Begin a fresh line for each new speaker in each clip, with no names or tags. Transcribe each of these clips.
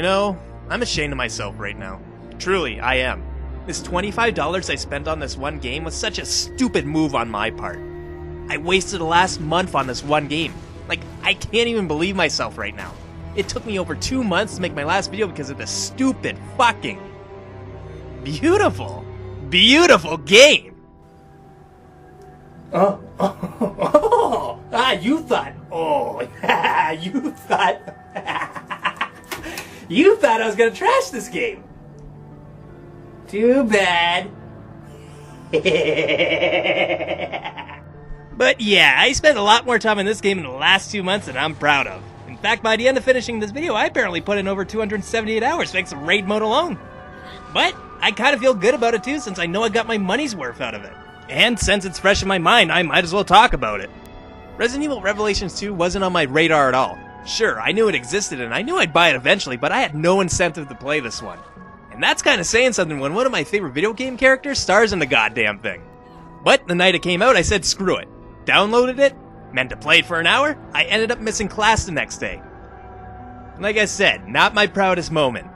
know, I'm ashamed of myself right now. Truly, I am. This $25 I spent on this one game was such a stupid move on my part. I wasted the last month on this one game. Like, I can't even believe myself right now. It took me over 2 months to make my last video because of this stupid fucking beautiful game.
You thought you thought I was gonna trash this game. Too bad.
But yeah, I spent a lot more time in this game in the last 2 months than I'm proud of. In fact, by the end of finishing this video, I apparently put in over 278 hours thanks to raid mode alone. But I kind of feel good about it too, since I know I got my money's worth out of it. And since it's fresh in my mind, I might as well talk about it. Resident Evil Revelations 2 wasn't on my radar at all. Sure, I knew it existed and I knew I'd buy it eventually, but I had no incentive to play this one. And that's kind of saying something when one of my favorite video game characters stars in the goddamn thing. But the night it came out, I said screw it. Downloaded it, meant to play it for an hour, I ended up missing class the next day. Like I said, not my proudest moment.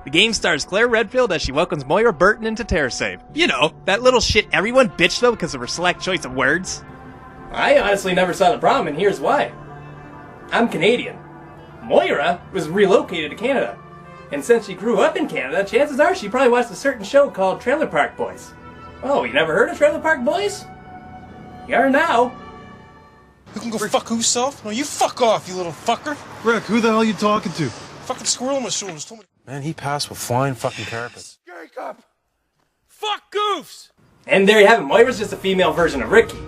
The game stars Claire Redfield as she welcomes Moira Burton into TerraSave. You know, that little shit everyone bitched about because of her select choice of words.
I honestly never saw the problem, and here's why. I'm Canadian. Moira was relocated to Canada. And since she grew up in Canada, chances are she probably watched a certain show called Trailer Park Boys. Oh, you never heard of Trailer Park Boys? You are now.
You can go fuck yourself. No, you fuck off, you little fucker.
Rick, who the hell are you talking to?
Fucking squirrel on my shoulders. Man, he passed with flying fucking carpets.
Jacob!
Fuck goofs!
And there you have it. Moira's just a female version of Ricky.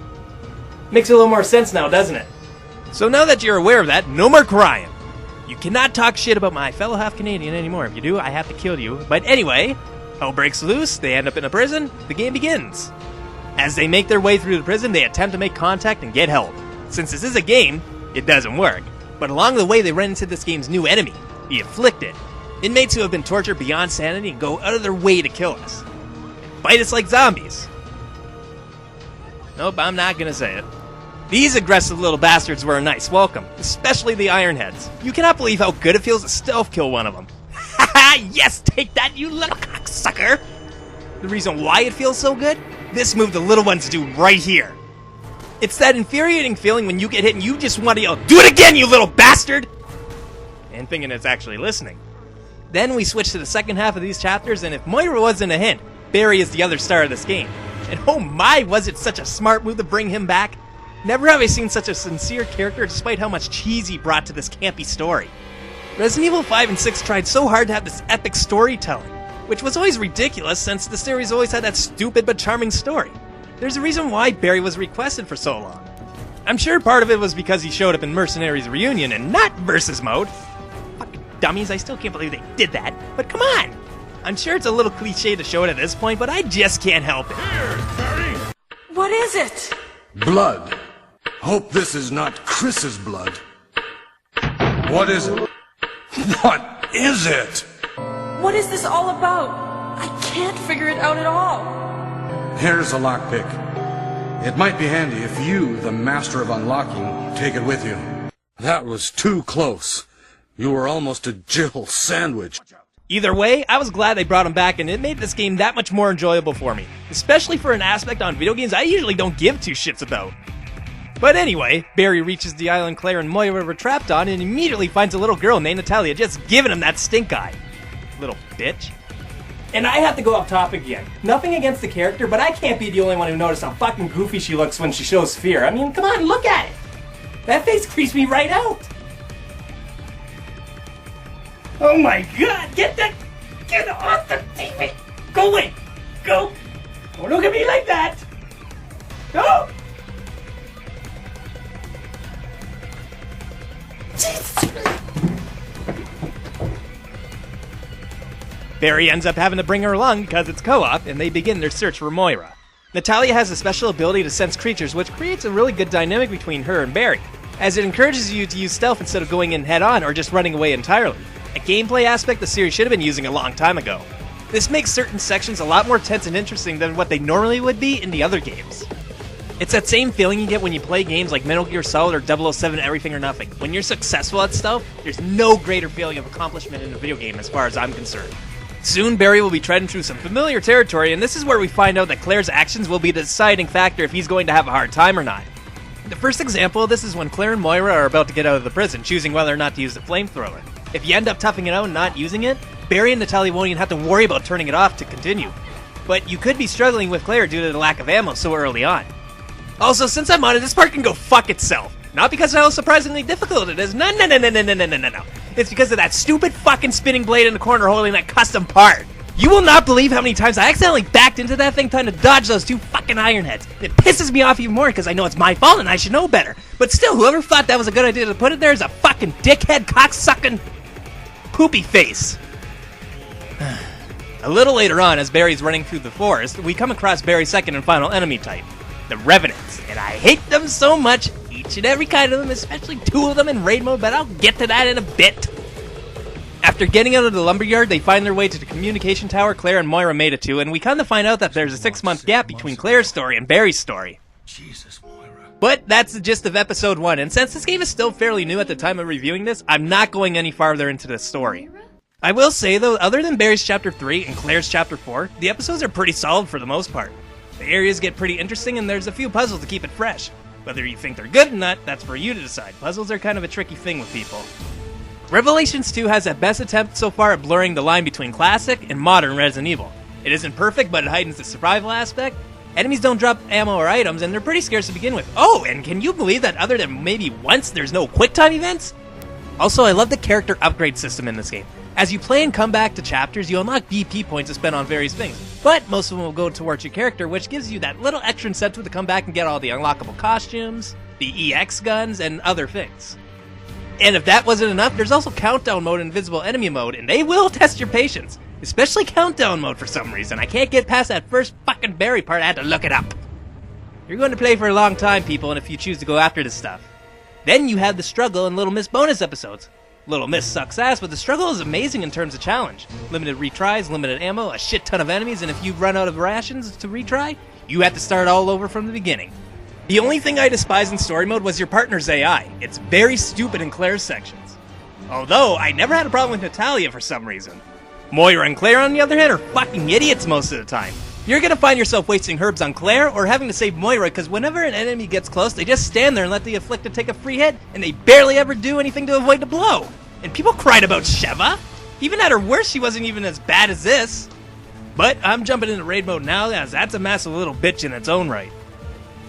Makes a little more sense now, doesn't it?
So now that you're aware of that, no more crying. You cannot talk shit about my fellow half-Canadian anymore. If you do, I have to kill you. But anyway, hell breaks loose, they end up in a prison, the game begins. As they make their way through the prison, they attempt to make contact and get help. Since this is a game, it doesn't work. But along the way, they run into this game's new enemy, the Afflicted. Inmates who have been tortured beyond sanity and go out of their way to kill us. Bite us like zombies. Nope, I'm not gonna say it. These aggressive little bastards were a nice welcome, especially the Ironheads. You cannot believe how good it feels to stealth kill one of them. Haha, yes, take that, you little cocksucker! The reason why it feels so good? This move the little ones do right here. It's that infuriating feeling when you get hit and you just want to yell, "Do it again, you little bastard!" And thinking it's actually listening. Then we switch to the second half of these chapters, and if Moira wasn't a hint, Barry is the other star of this game. And oh my, was it such a smart move to bring him back? Never have I seen such a sincere character despite how much cheese he brought to this campy story. Resident Evil 5 and 6 tried so hard to have this epic storytelling, which was always ridiculous since the series always had that stupid but charming story. There's a reason why Barry was requested for so long. I'm sure part of it was because he showed up in Mercenaries Reunion and not Versus Mode. Fucking dummies, I still can't believe they did that, but come on! I'm sure it's a little cliche to show it at this point, but I just can't help it.
Here, Barry!
What is it?
Blood. Hope this is not Chris's blood. What is it? What is it?
What is this all about? I can't figure it out at all.
Here's a lockpick. It might be handy if you, the master of unlocking, take it with you. That was too close. You were almost a Jill sandwich.
Either way, I was glad they brought him back, and it made this game that much more enjoyable for me. Especially for an aspect on video games I usually don't give two shits about. But anyway, Barry reaches the island Claire and Moira were trapped on and immediately finds a little girl named Natalia just giving him that stink eye. Little bitch.
And I have to go up top again. Nothing against the character, but I can't be the only one who noticed how fucking goofy she looks when she shows fear. I mean, come on, look at it. That face creeps me right out. Oh my god, get off the TV. Go away. Go. Don't look at me like that. No.
Barry ends up having to bring her along because it's co-op, and they begin their search for Moira. Natalia has a special ability to sense creatures, which creates a really good dynamic between her and Barry, as it encourages you to use stealth instead of going in head-on or just running away entirely, a gameplay aspect the series should have been using a long time ago. This makes certain sections a lot more tense and interesting than what they normally would be in the other games. It's that same feeling you get when you play games like Metal Gear Solid or 007 Everything or Nothing. When you're successful at stuff, there's no greater feeling of accomplishment in a video game as far as I'm concerned. Soon, Barry will be treading through some familiar territory, and this is where we find out that Claire's actions will be the deciding factor if he's going to have a hard time or not. The first example of this is when Claire and Moira are about to get out of the prison, choosing whether or not to use the flamethrower. If you end up toughing it out and not using it, Barry and Natalia won't even have to worry about turning it off to continue. But you could be struggling with Claire due to the lack of ammo so early on. Also, since I'm on it, this part can go fuck itself. Not because of how surprisingly difficult it is. No. It's because of that stupid fucking spinning blade in the corner holding that custom part. You will not believe how many times I accidentally backed into that thing trying to dodge those two fucking iron heads. It pisses me off even more because I know it's my fault and I should know better. But still, whoever thought that was a good idea to put it there is a fucking dickhead cocksucking poopy face. A little later on, as Barry's running through the forest, we come across Barry's second and final enemy type, the Revenants, and I hate them so much, each and every kind of them, especially two of them in raid mode, but I'll get to that in a bit. After getting out of the lumberyard, they find their way to the communication tower Claire and Moira made it to, and we kind of find out that there's a 6-month gap between Claire's story and Barry's story.
Jesus, Moira.
But that's the gist of episode 1, and since this game is still fairly new at the time of reviewing this, I'm not going any farther into the story. I will say though, other than Barry's Chapter 3 and Claire's Chapter 4, the episodes are pretty solid for the most part. The areas get pretty interesting and there's a few puzzles to keep it fresh. Whether you think they're good or not, that's for you to decide. Puzzles are kind of a tricky thing with people. Revelations 2 has at best attempt so far at blurring the line between classic and modern Resident Evil. It isn't perfect, but it heightens the survival aspect. Enemies don't drop ammo or items, and they're pretty scarce to begin with. Oh, and can you believe that other than maybe once, there's no quick time events? Also, I love the character upgrade system in this game. As you play and come back to chapters, you unlock BP points to spend on various things, but most of them will go towards your character, which gives you that little extra incentive to come back and get all the unlockable costumes, the EX guns, and other things. And if that wasn't enough, there's also Countdown Mode and Invisible Enemy Mode, and they will test your patience. Especially Countdown Mode for some reason. I can't get past that first fucking Barry part, I had to look it up. You're going to play for a long time, people, and if you choose to go after this stuff. Then you have the Struggle and Little Miss bonus episodes. Little Miss sucks ass, but the Struggle is amazing in terms of challenge. Limited retries, limited ammo, a shit ton of enemies, and if you run out of rations to retry, you have to start all over from the beginning. The only thing I despise in story mode was your partner's AI. It's very stupid in Claire's sections. Although, I never had a problem with Natalia for some reason. Moira and Claire, on the other hand, are fucking idiots most of the time. You're gonna find yourself wasting herbs on Claire or having to save Moira because whenever an enemy gets close, they just stand there and let the afflicted take a free hit, and they barely ever do anything to avoid the blow. And people cried about Sheva. Even at her worst, she wasn't even as bad as this. But I'm jumping into raid mode now, as that's a massive little bitch in its own right.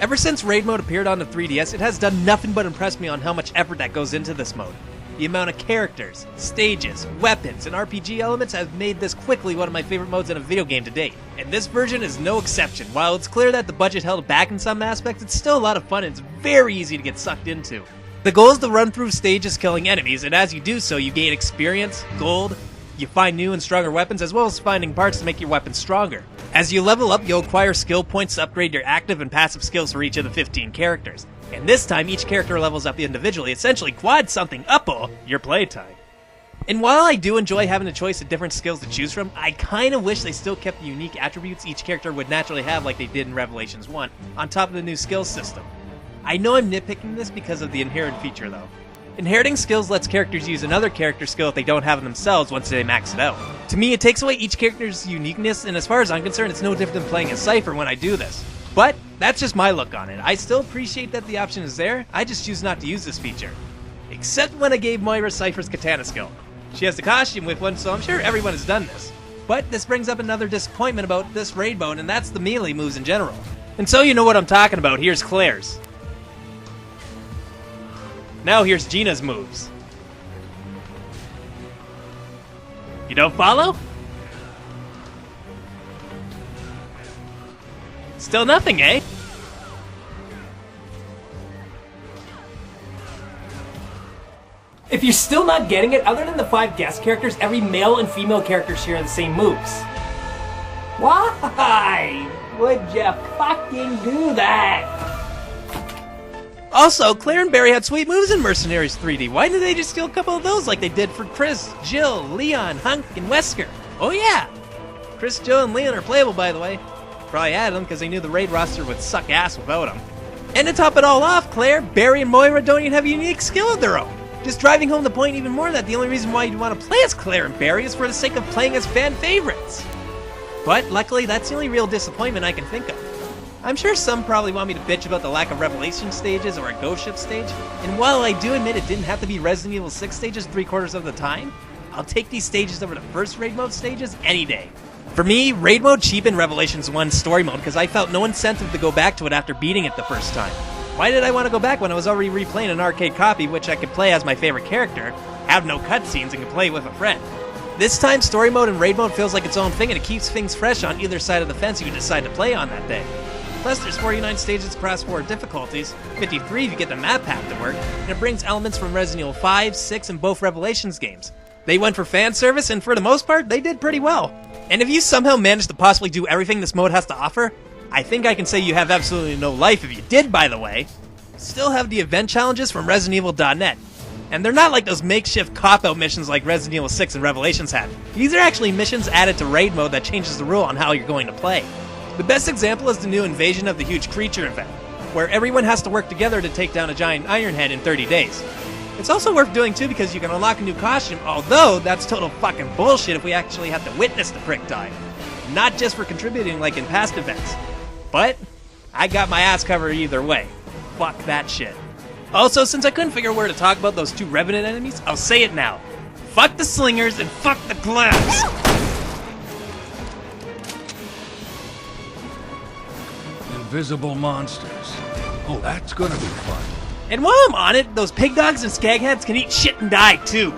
Ever since raid mode appeared on the 3DS, it has done nothing but impress me on how much effort that goes into this mode. The amount of characters, stages, weapons, and RPG elements has made this quickly one of my favorite modes in a video game to date. And this version is no exception. While it's clear that the budget held back in some aspects, it's still a lot of fun and it's very easy to get sucked into. The goal is to run through stages killing enemies, and as you do so, you gain experience, gold, you find new and stronger weapons, as well as finding parts to make your weapons stronger. As you level up, you'll acquire skill points to upgrade your active and passive skills for each of the 15 characters. And this time, each character levels up individually, essentially quad something up-o your playtime. And while I do enjoy having a choice of different skills to choose from, I kinda wish they still kept the unique attributes each character would naturally have like they did in Revelations 1, on top of the new skills system. I know I'm nitpicking this because of the inherent feature though. Inheriting skills lets characters use another character's skill if they don't have it themselves once they max it out. To me, it takes away each character's uniqueness, and as far as I'm concerned, it's no different than playing a Cypher when I do this. But that's just my look on it. I still appreciate that the option is there, I just choose not to use this feature. Except when I gave Moira Cypher's katana skill. She has the costume with one, so I'm sure everyone has done this. But this brings up another disappointment about this raid mode, and that's the melee moves in general. And so you know what I'm talking about, here's Claire's. Now here's Gina's moves. You don't follow? Still nothing, eh?
If you're still not getting it, other than the 5 guest characters, every male and female character share the same moves. Why would you fucking do that?
Also, Claire and Barry had sweet moves in Mercenaries 3D. Why didn't they just steal a couple of those like they did for Chris, Jill, Leon, Hunk, and Wesker? Oh yeah! Chris, Jill, and Leon are playable, by the way. Probably added them because they knew the raid roster would suck ass without them. And to top it all off, Claire, Barry, and Moira don't even have a unique skill of their own. Just driving home the point even more that the only reason why you'd want to play as Claire and Barry is for the sake of playing as fan favorites. But luckily, that's the only real disappointment I can think of. I'm sure some probably want me to bitch about the lack of Revelation stages or a Ghost Ship stage, and while I do admit it didn't have to be Resident Evil 6 stages 3/4 of the time, I'll take these stages over the first Raid Mode stages any day. For me, Raid Mode cheapened Revelations 1's story mode because I felt no incentive to go back to it after beating it the first time. Why did I want to go back when I was already replaying an arcade copy which I could play as my favorite character, have no cutscenes, and can play with a friend? This time, story mode and Raid Mode feels like its own thing, and it keeps things fresh on either side of the fence you decide to play on that day. Plus, there's 49 stages across 4 difficulties, 53 if you get the map pack to work, and it brings elements from Resident Evil 5, 6, and both Revelations games. They went for fan service, and for the most part, they did pretty well. And if you somehow managed to possibly do everything this mode has to offer, I think I can say you have absolutely no life if you did, by the way. Still have the event challenges from ResidentEvil.net. And they're not like those makeshift cop-out missions like Resident Evil 6 and Revelations had. These are actually missions added to Raid Mode that changes the rule on how you're going to play. The best example is the new Invasion of the Huge Creature event, where everyone has to work together to take down a giant iron head in 30 days. It's also worth doing too because you can unlock a new costume, although that's total fucking bullshit if we actually have to witness the prick die. Not just for contributing like in past events. But I got my ass covered either way. Fuck that shit. Also, since I couldn't figure out where to talk about those 2 Revenant enemies, I'll say it now. Fuck the slingers and fuck the glams!
Invisible monsters. Oh, that's gonna be fun.
And while I'm on it, those pig dogs and skagheads can eat shit and die too.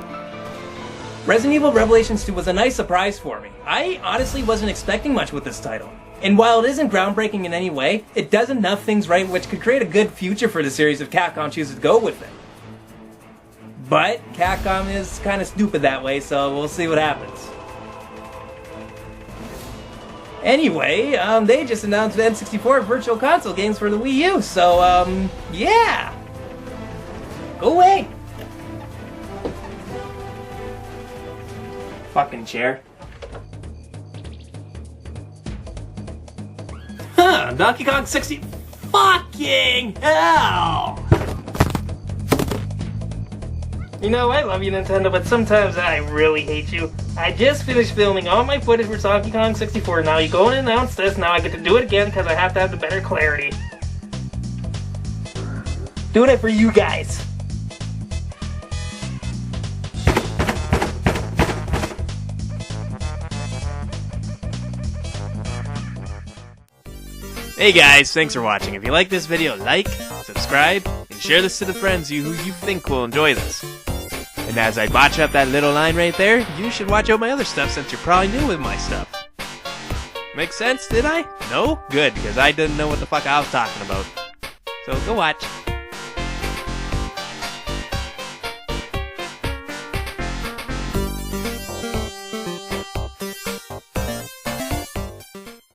Resident Evil Revelations 2 was a nice surprise for me. I honestly wasn't expecting much with this title. And while it isn't groundbreaking in any way, it does enough things right which could create a good future for the series if Capcom chooses to go with it. But Capcom is kind of stupid that way, so we'll see what happens. Anyway, they just announced the N64 Virtual Console games for the Wii U, so, yeah! Go away! Fucking chair. Huh, Donkey Kong 60... Fucking hell! You know, I love you, Nintendo, but sometimes I really hate you. I just finished filming all my footage for Donkey Kong 64. Now you go and announce this. Now I get to do it again because I have to have the better clarity. Doing it for you guys.
Hey guys, thanks for watching. If you like this video, like, subscribe, and share this to the friends who you think will enjoy this. And as I botch up that little line right there, you should watch out my other stuff since you're probably new with my stuff. Make sense, did I? No? Good, because I didn't know what the fuck I was talking about. So go watch.